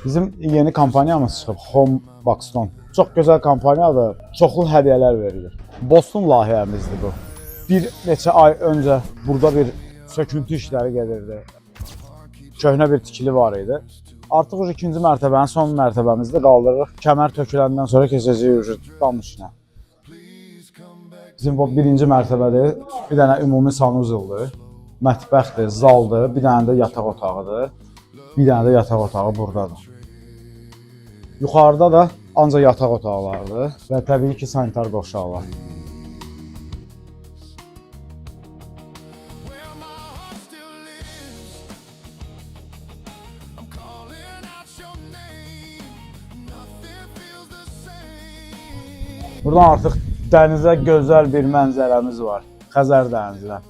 Bizim yeni kampaniyamız çıxıb, Home Box'dan. Çox gözəl kampaniyadır, çoxlu hədiyyələr verilir. Boston layihəmizdir bu. Bir neçə ay öncə burada bir söküntü işləri gedirdi. Köhnə bir tikili var idi. Artıq ikinci mərtəbənin son mərtəbəmizdə qaldırırıq. Kəmər töküləndən sonra keçəcəyik dam işinə. Bizim bu birinci mərtəbədir. Bir dənə ümumi sanuzuldur. Mətbəxdir, zaldır, bir dənə də yataq otağıdır. Bir dənə də yataq otağı buradadır. Yuxarıda da ancaq yataq otaqlarıdır və təbii ki, sanitar qovşaqlar. Buradan artıq dənizə gözəl bir mənzərəmiz var. Xəzər dənizinə.